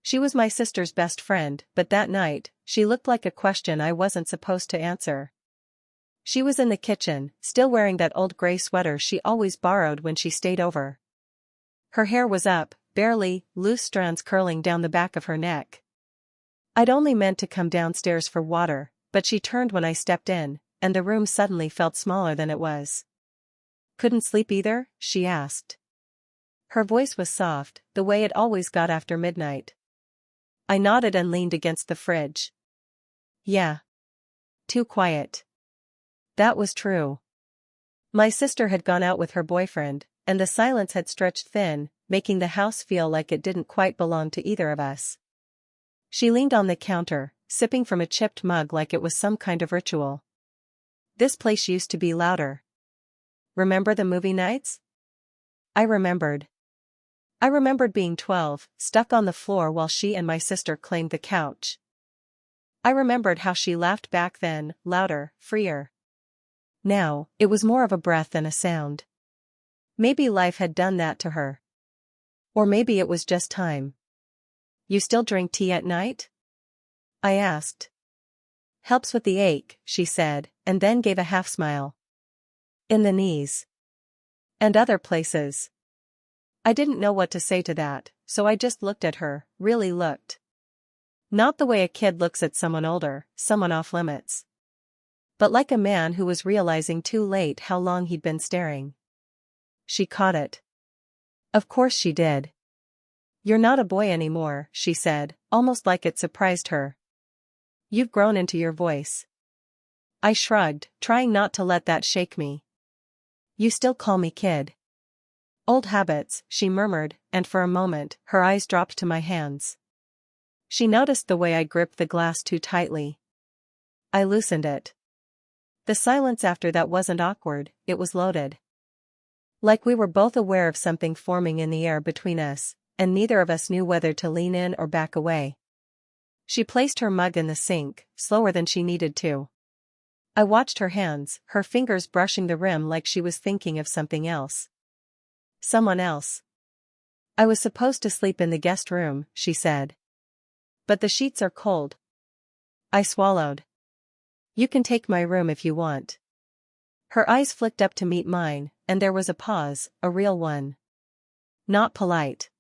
She was my sister's best friend, but that night, she looked like a question I wasn't supposed to answer. She was in the kitchen, still wearing that old gray sweater she always borrowed when she stayed over. Her hair was up, barely, loose strands curling down the back of her neck. I'd only meant to come downstairs for water, but she turned when I stepped in, and the room suddenly felt smaller than it was. "Couldn't sleep either?" she asked. Her voice was soft, the way it always got after midnight. I nodded and leaned against the fridge. Yeah. Too quiet. That was true. My sister had gone out with her boyfriend, and the silence had stretched thin, making the house feel like it didn't quite belong to either of us. She leaned on the counter, sipping from a chipped mug like it was some kind of ritual. "This place used to be louder. Remember the movie nights?" I remembered. I remembered being 12, stuck on the floor while she and my sister claimed the couch. I remembered how she laughed back then, louder, freer. Now, it was more of a breath than a sound. Maybe life had done that to her. Or maybe it was just time. "You still drink tea at night?" I asked. "Helps with the ache," she said, and then gave a half smile. "In the knees. And other places." I didn't know what to say to that, so I just looked at her, really looked. Not the way a kid looks at someone older, someone off limits. But like a man who was realizing too late how long he'd been staring. She caught it. Of course she did. "You're not a boy anymore," she said, almost like it surprised her. "You've grown into your voice." I shrugged, trying not to let that shake me. "You still call me kid." "Old habits," she murmured, and for a moment, her eyes dropped to my hands. She noticed the way I gripped the glass too tightly. I loosened it. The silence after that wasn't awkward, it was loaded. Like we were both aware of something forming in the air between us, and neither of us knew whether to lean in or back away. She placed her mug in the sink, slower than she needed to. I watched her hands, her fingers brushing the rim like she was thinking of something else. Someone else. "I was supposed to sleep in the guest room," she said. "But the sheets are cold." I swallowed. "You can take my room if you want." Her eyes flicked up to meet mine, and there was a pause, a real one. Not polite.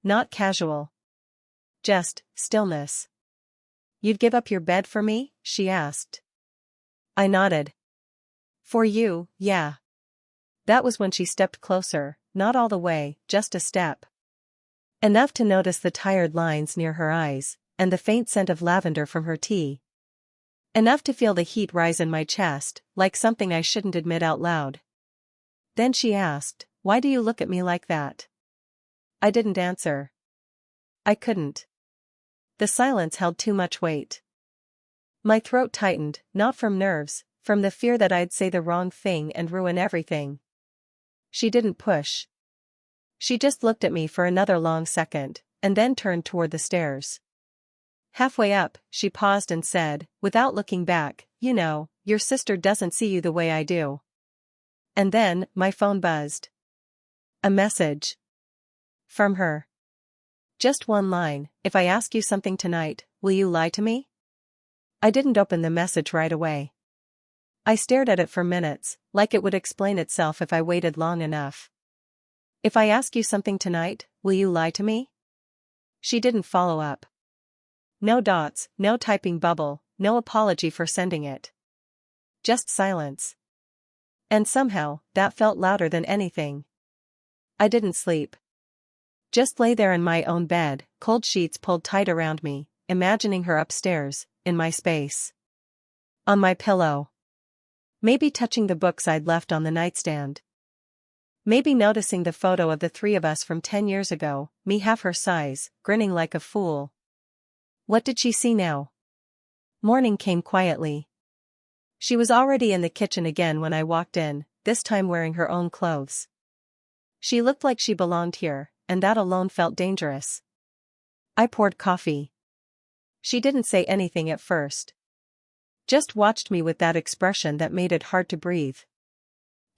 Not casual. Just stillness. "You'd give up your bed for me?" she asked. I nodded. "For you, yeah." That was when she stepped closer, not all the way, just a step. Enough to notice the tired lines near her eyes, and the faint scent of lavender from her tea. Enough to feel the heat rise in my chest, like something I shouldn't admit out loud. Then she asked, "Why do you look at me like that?" I didn't answer. I couldn't. The silence held too much weight. My throat tightened, not from nerves, from the fear that I'd say the wrong thing and ruin everything. She didn't push. She just looked at me for another long second, and then turned toward the stairs. Halfway up, she paused and said, without looking back, "You know, your sister doesn't see you the way I do." And then, my phone buzzed. A message. From her. Just one line, "If I ask you something tonight, will you lie to me?" I didn't open the message right away. I stared at it for minutes, like it would explain itself if I waited long enough. "If I ask you something tonight, will you lie to me?" She didn't follow up. No dots, no typing bubble, no apology for sending it. Just silence. And somehow, that felt louder than anything. I didn't sleep. Just lay there in my own bed, cold sheets pulled tight around me, imagining her upstairs, in my space. On my pillow. Maybe touching the books I'd left on the nightstand. Maybe noticing the photo of the three of us from 10 years ago, me half her size, grinning like a fool. What did she see now? Morning came quietly. She was already in the kitchen again when I walked in, this time wearing her own clothes. She looked like she belonged here, and that alone felt dangerous. I poured coffee. She didn't say anything at first. Just watched me with that expression that made it hard to breathe.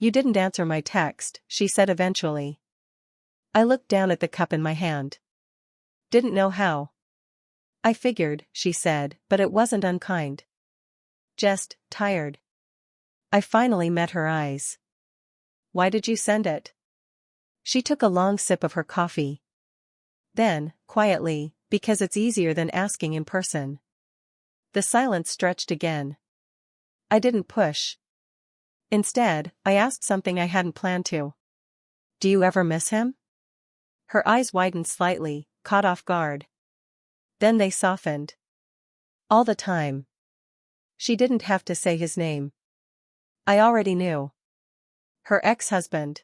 "You didn't answer my text," she said eventually. I looked down at the cup in my hand. Didn't know how. I figured, she said, but it wasn't unkind. Just tired. I finally met her eyes. Why did you send it? She took a long sip of her coffee. Then, quietly, because it's easier than asking in person. The silence stretched again. I didn't push. Instead, I asked something I hadn't planned to. Do you ever miss him? Her eyes widened slightly, caught off guard. Then they softened. All the time. She didn't have to say his name. I already knew. Her ex-husband.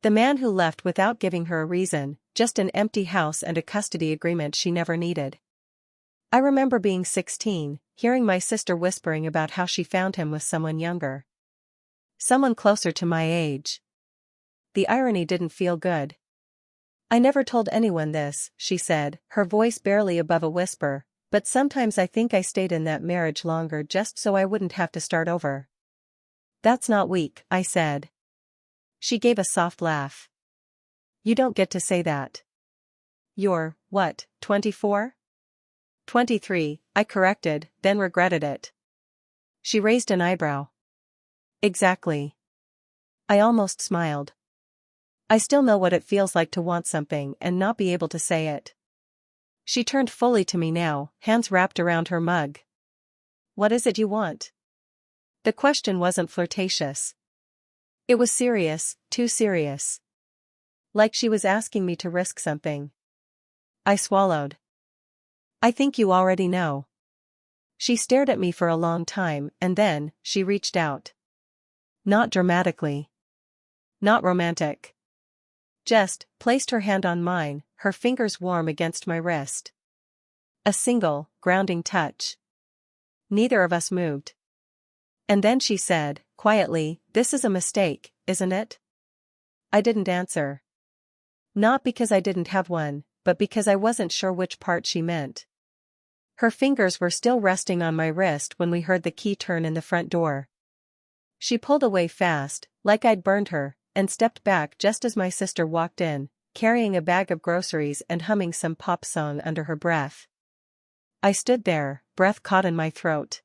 The man who left without giving her a reason, just an empty house and a custody agreement she never needed. I remember being 16, hearing my sister whispering about how she found him with someone younger. Someone closer to my age. The irony didn't feel good. I never told anyone this, she said, her voice barely above a whisper, but sometimes I think I stayed in that marriage longer just so I wouldn't have to start over. That's not weak, I said. She gave a soft laugh. You don't get to say that. You're, what, 24? 23, I corrected, then regretted it. She raised an eyebrow. Exactly. I almost smiled. I still know what it feels like to want something and not be able to say it. She turned fully to me now, hands wrapped around her mug. What is it you want? The question wasn't flirtatious. It was serious, too serious. Like she was asking me to risk something. I swallowed. I think you already know. She stared at me for a long time and then, she reached out. Not dramatically. Not romantic. Just, placed her hand on mine, her fingers warm against my wrist. A single, grounding touch. Neither of us moved. And then she said, quietly, this is a mistake, isn't it? I didn't answer. Not because I didn't have one, but because I wasn't sure which part she meant. Her fingers were still resting on my wrist when we heard the key turn in the front door. She pulled away fast, like I'd burned her, and stepped back just as my sister walked in, carrying a bag of groceries and humming some pop song under her breath. I stood there, breath caught in my throat.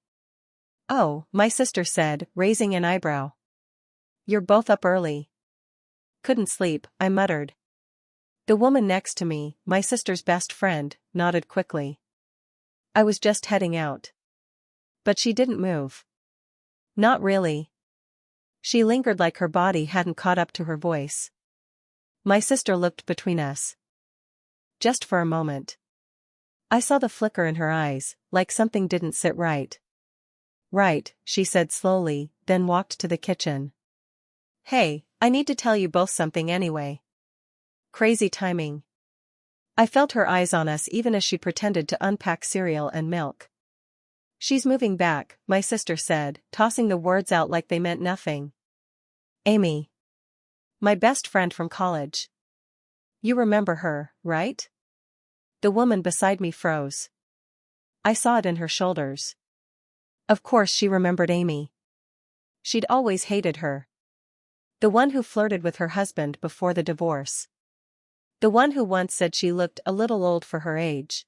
Oh, my sister said, raising an eyebrow. You're both up early. Couldn't sleep, I muttered. The woman next to me, my sister's best friend, nodded quickly. I was just heading out. But she didn't move. Not really. She lingered like her body hadn't caught up to her voice. My sister looked between us. Just for a moment. I saw the flicker in her eyes, like something didn't sit right. Right, she said slowly, then walked to the kitchen. Hey, I need to tell you both something anyway. Crazy timing. I felt her eyes on us even as she pretended to unpack cereal and milk. She's moving back, my sister said, tossing the words out like they meant nothing. Amy. My best friend from college. You remember her, right? The woman beside me froze. I saw it in her shoulders. Of course she remembered Amy. She'd always hated her. The one who flirted with her husband before the divorce. The one who once said she looked a little old for her age.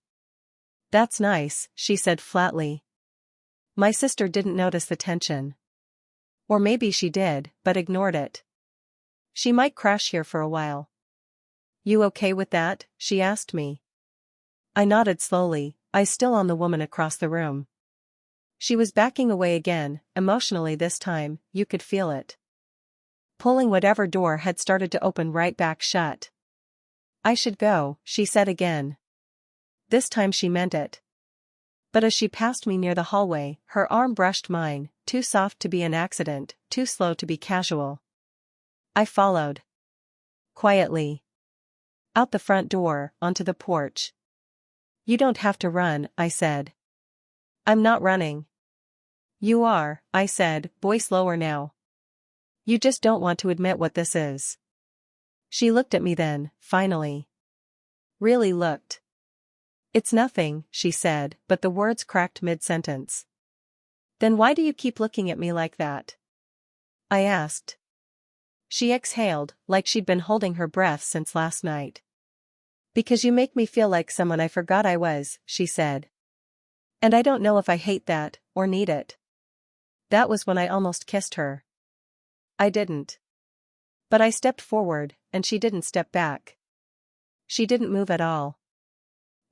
That's nice, she said flatly. My sister didn't notice the tension. Or maybe she did, but ignored it. She might crash here for a while. You okay with that? She asked me. I nodded slowly, eyes still on the woman across the room. She was backing away again, emotionally this time, you could feel it. Pulling whatever door had started to open right back shut. I should go, she said again. This time she meant it. But as she passed me near the hallway, her arm brushed mine, too soft to be an accident, too slow to be casual. I followed. Quietly. Out the front door, onto the porch. You don't have to run, I said. I'm not running. You are, I said, voice lower now. You just don't want to admit what this is. She looked at me then, finally. Really looked. It's nothing, she said, but the words cracked mid-sentence. Then why do you keep looking at me like that? I asked. She exhaled, like she'd been holding her breath since last night. Because you make me feel like someone I forgot I was, she said. And I don't know if I hate that, or need it. That was when I almost kissed her. I didn't. But I stepped forward, and she didn't step back. She didn't move at all.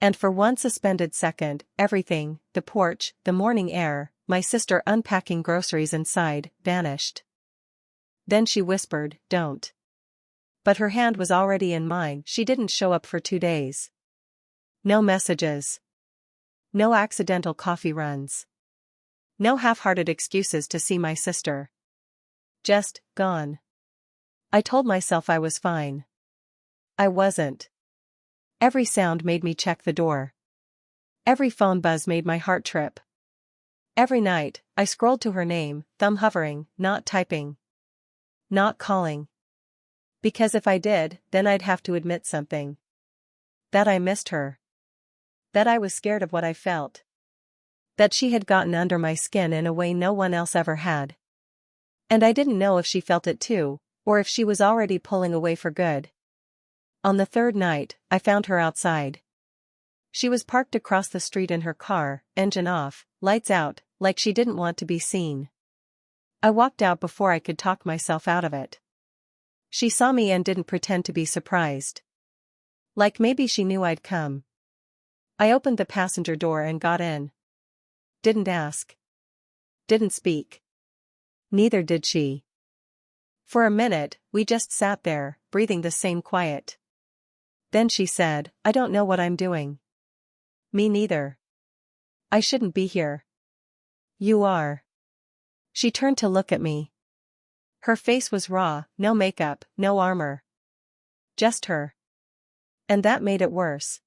And for one suspended second, everything, the porch, the morning air, my sister unpacking groceries inside, vanished. Then she whispered, "Don't." But her hand was already in mine. She didn't show up for 2 days. No messages. No accidental coffee runs. No half-hearted excuses to see my sister. Just, gone. I told myself I was fine. I wasn't. Every sound made me check the door. Every phone buzz made my heart trip. Every night, I scrolled to her name, thumb hovering, not typing. Not calling. Because if I did, then I'd have to admit something. That I missed her. That I was scared of what I felt. That she had gotten under my skin in a way no one else ever had. And I didn't know if she felt it too, or if she was already pulling away for good. On the third night, I found her outside. She was parked across the street in her car, engine off, lights out, like she didn't want to be seen. I walked out before I could talk myself out of it. She saw me and didn't pretend to be surprised. Like maybe she knew I'd come. I opened the passenger door and got in. Didn't ask. Didn't speak. Neither did she. For a minute, we just sat there, breathing the same quiet. Then she said, "I don't know what I'm doing." Me neither. I shouldn't be here. You are. She turned to look at me. Her face was raw, no makeup, no armor. Just her. And that made it worse.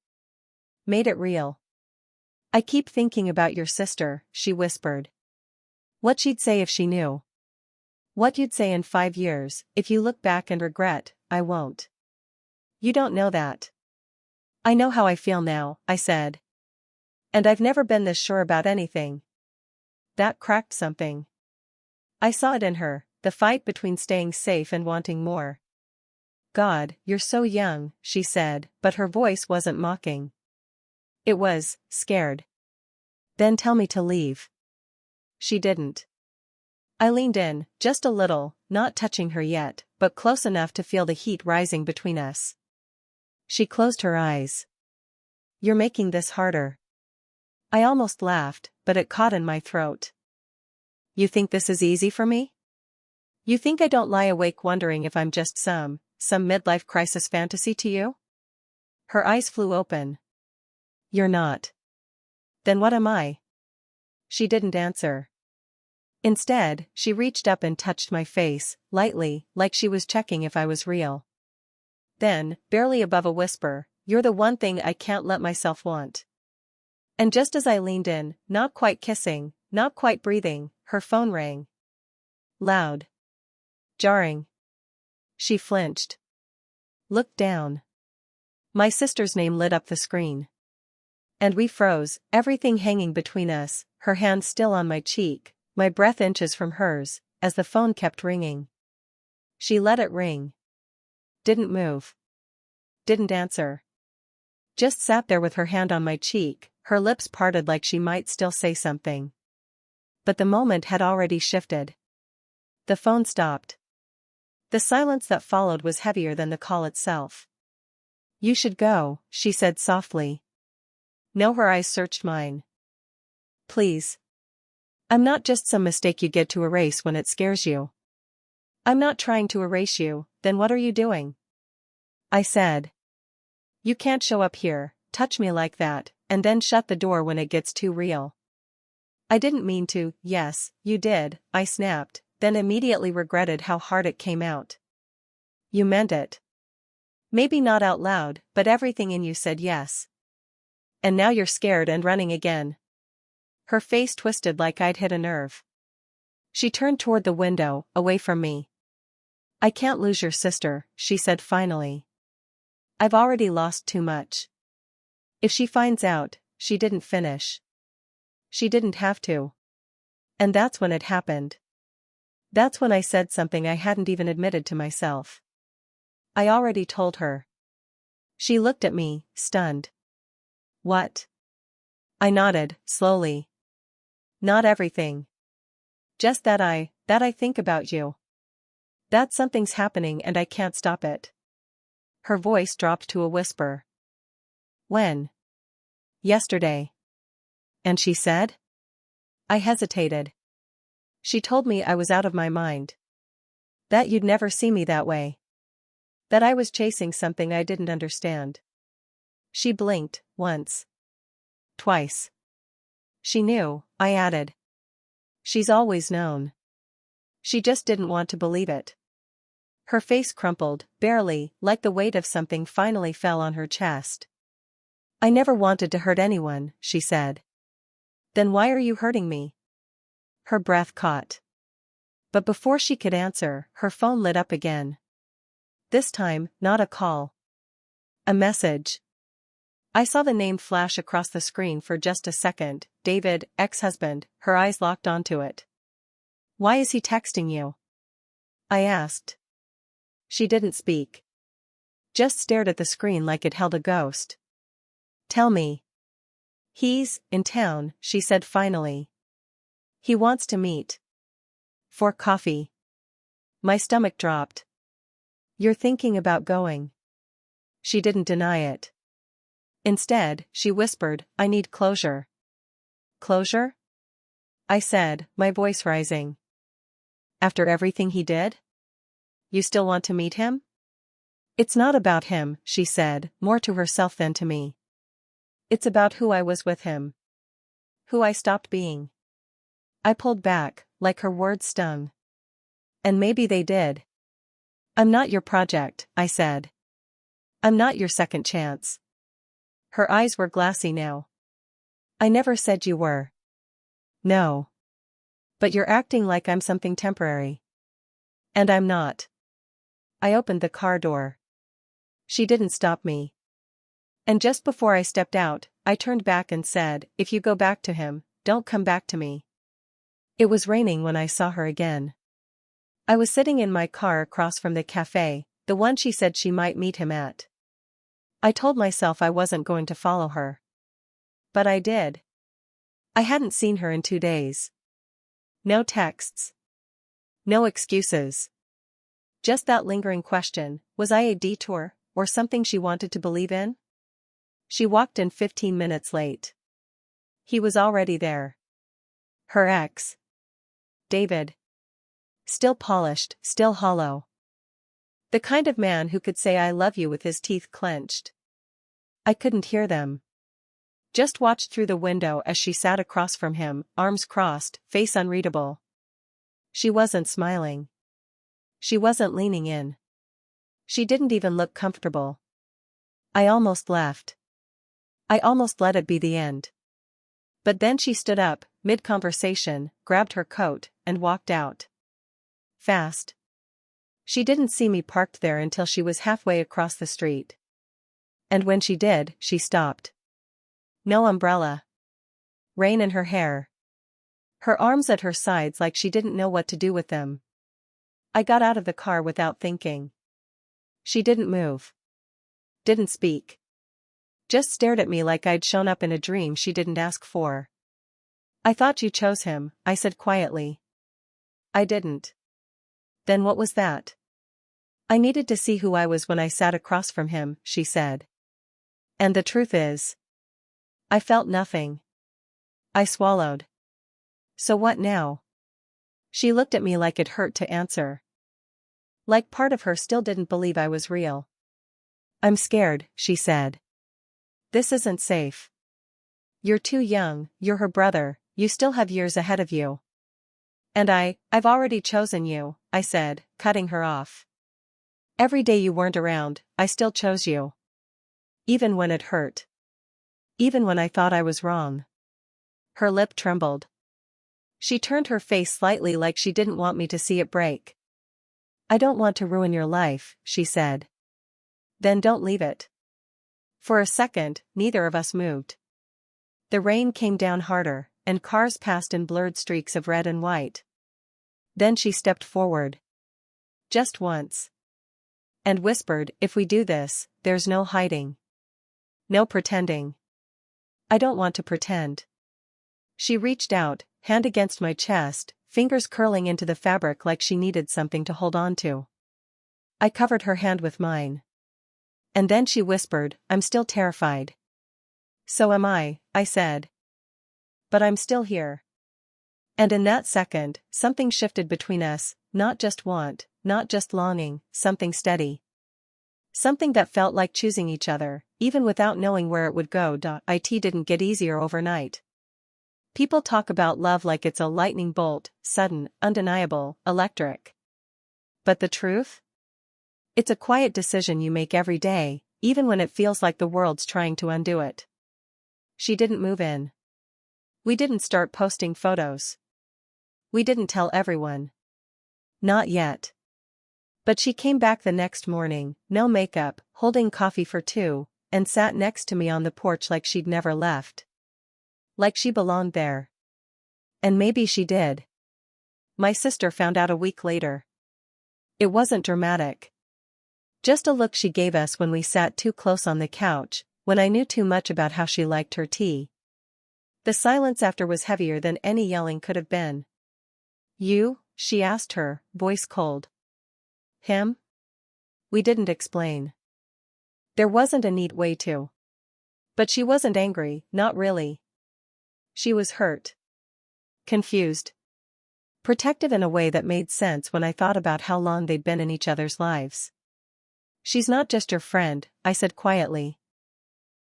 Made it real. "I keep thinking about your sister," she whispered. "What she'd say if she knew. What you'd say in 5 years, if you look back and regret." "I won't." "You don't know that." "I know how I feel now," I said. "And I've never been this sure about anything." That cracked something. I saw it in her, the fight between staying safe and wanting more. "God, you're so young," she said, but her voice wasn't mocking. It was, scared. "Then tell me to leave." She didn't. I leaned in, just a little, not touching her yet, but close enough to feel the heat rising between us. She closed her eyes. "You're making this harder." I almost laughed, but it caught in my throat. "You think this is easy for me? You think I don't lie awake wondering if I'm just some midlife crisis fantasy to you?" Her eyes flew open. "You're not." "Then what am I?" She didn't answer. Instead, she reached up and touched my face, lightly, like she was checking if I was real. Then, barely above a whisper, "You're the one thing I can't let myself want." And just as I leaned in, not quite kissing, not quite breathing, her phone rang. Loud. Jarring. She flinched. Looked down. My sister's name lit up the screen. And we froze, everything hanging between us, her hand still on my cheek, my breath inches from hers, as the phone kept ringing. She let it ring. Didn't move. Didn't answer. Just sat there with her hand on my cheek, her lips parted like she might still say something. But the moment had already shifted. The phone stopped. The silence that followed was heavier than the call itself. "You should go," she said softly. No, her eyes searched mine. "Please. I'm not just some mistake you get to erase when it scares you." "I'm not trying to erase you." "Then what are you doing?" I said. "You can't show up here, touch me like that, and then shut the door when it gets too real." "I didn't mean to." "Yes, you did," I snapped, then immediately regretted how hard it came out. "You meant it." "Maybe not out loud, but everything in you said yes. And now you're scared and running again." Her face twisted like I'd hit a nerve. She turned toward the window, away from me. "I can't lose your sister," she said finally. "I've already lost too much. If she finds out." She didn't finish. She didn't have to. And that's when it happened. That's when I said something I hadn't even admitted to myself. I already told her. She looked at me, stunned. What? I nodded, slowly. Not everything. Just that I think about you. That something's happening and I can't stop it. Her voice dropped to a whisper. When? Yesterday. And she said? I hesitated. She told me I was out of my mind. That you'd never see me that way. That I was chasing something I didn't understand. She blinked, once. Twice. She knew, I added. She's always known. She just didn't want to believe it. Her face crumpled, barely, like the weight of something finally fell on her chest. I never wanted to hurt anyone, she said. Then why are you hurting me? Her breath caught. But before she could answer, her phone lit up again. This time, not a call. A message. I saw the name flash across the screen for just a second. David, ex-husband. Her eyes locked onto it. Why is he texting you? I asked. She didn't speak. Just stared at the screen like it held a ghost. Tell me. He's in town, she said finally. He wants to meet. For coffee. My stomach dropped. You're thinking about going. She didn't deny it. Instead, she whispered, I need closure. Closure? I said, my voice rising. After everything he did? You still want to meet him? It's not about him, she said, more to herself than to me. It's about who I was with him. Who I stopped being. I pulled back, like her words stung. And maybe they did. I'm not your project, I said. I'm not your second chance. Her eyes were glassy now. I never said you were. No. But you're acting like I'm something temporary. And I'm not. I opened the car door. She didn't stop me. And just before I stepped out, I turned back and said, if you go back to him, don't come back to me. It was raining when I saw her again. I was sitting in my car across from the cafe, the one she said she might meet him at. I told myself I wasn't going to follow her. But I did. I hadn't seen her in 2 days. No texts. No excuses. Just that lingering question, was I a detour, or something she wanted to believe in? She walked in 15 minutes late. He was already there. Her ex. David. Still polished, still hollow. The kind of man who could say I love you with his teeth clenched. I couldn't hear them. Just watched through the window as she sat across from him, arms crossed, face unreadable. She wasn't smiling. She wasn't leaning in. She didn't even look comfortable. I almost left. I almost let it be the end. But then she stood up, mid-conversation, grabbed her coat, and walked out. Fast. She didn't see me parked there until she was halfway across the street. And when she did, she stopped. No umbrella. Rain in her hair. Her arms at her sides like she didn't know what to do with them. I got out of the car without thinking. She didn't move. Didn't speak. Just stared at me like I'd shown up in a dream she didn't ask for. I thought you chose him, I said quietly. I didn't. Then what was that? I needed to see who I was when I sat across from him, she said. And the truth is, I felt nothing. I swallowed. So what now? She looked at me like it hurt to answer. Like part of her still didn't believe I was real. I'm scared, she said. This isn't safe. You're too young, you're her brother, you still have years ahead of you. And I've already chosen you, I said, cutting her off. Every day you weren't around, I still chose you. Even when it hurt. Even when I thought I was wrong. Her lip trembled. She turned her face slightly like she didn't want me to see it break. I don't want to ruin your life, she said. Then don't leave it. For a second, neither of us moved. The rain came down harder, and cars passed in blurred streaks of red and white. Then she stepped forward. Just once. And whispered, if we do this, there's no hiding. No pretending. I don't want to pretend. She reached out, hand against my chest, fingers curling into the fabric like she needed something to hold on to. I covered her hand with mine. And then she whispered, I'm still terrified. So am I said. But I'm still here. And in that second, something shifted between us, not just want, not just longing, something steady. Something that felt like choosing each other, even without knowing where it would go. It didn't get easier overnight. People talk about love like it's a lightning bolt, sudden, undeniable, electric. But the truth? It's a quiet decision you make every day, even when it feels like the world's trying to undo it. She didn't move in. We didn't start posting photos. We didn't tell everyone. Not yet. But she came back the next morning, no makeup, holding coffee for two, and sat next to me on the porch like she'd never left. Like she belonged there. And maybe she did. My sister found out a week later. It wasn't dramatic. Just a look she gave us when we sat too close on the couch, when I knew too much about how she liked her tea. The silence after was heavier than any yelling could have been. You? She asked her, voice cold. Him? We didn't explain. There wasn't a neat way to. But she wasn't angry, not really. She was hurt. Confused. Protective in a way that made sense when I thought about how long they'd been in each other's lives. She's not just your friend, I said quietly.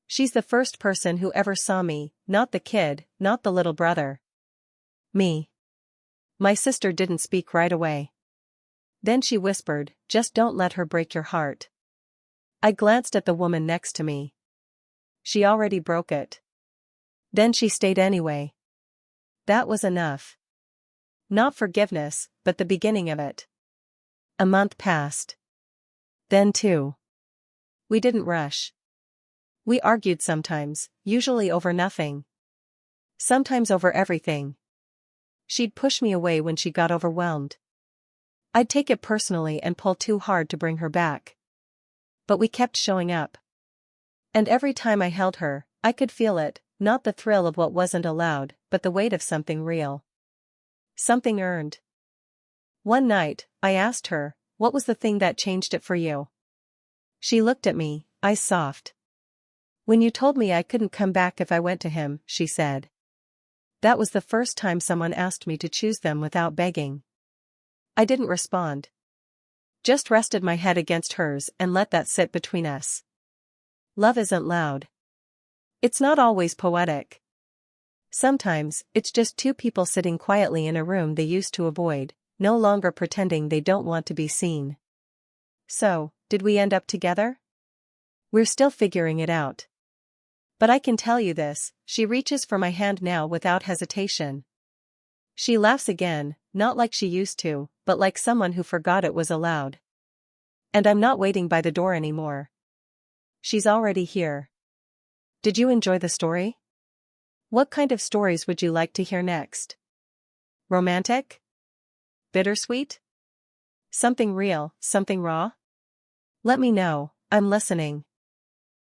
She's the first person who ever saw me, not the kid, not the little brother. Me. My sister didn't speak right away. Then she whispered, just don't let her break your heart. I glanced at the woman next to me. She already broke it. Then she stayed anyway. That was enough. Not forgiveness, but the beginning of it. A month passed. Then two. We didn't rush. We argued sometimes, usually over nothing. Sometimes over everything. She'd push me away when she got overwhelmed. I'd take it personally and pull too hard to bring her back. But we kept showing up. And every time I held her, I could feel it, not the thrill of what wasn't allowed, but the weight of something real. Something earned. One night, I asked her, what was the thing that changed it for you? She looked at me, eyes soft. When you told me I couldn't come back if I went to him, she said. That was the first time someone asked me to choose them without begging. I didn't respond. Just rested my head against hers and let that sit between us. Love isn't loud. It's not always poetic. Sometimes, it's just two people sitting quietly in a room they used to avoid, no longer pretending they don't want to be seen. So, did we end up together? We're still figuring it out. But I can tell you this, she reaches for my hand now without hesitation. She laughs again, not like she used to, but like someone who forgot it was allowed. And I'm not waiting by the door anymore. She's already here. Did you enjoy the story? What kind of stories would you like to hear next? Romantic? Bittersweet? Something real, something raw? Let me know, I'm listening.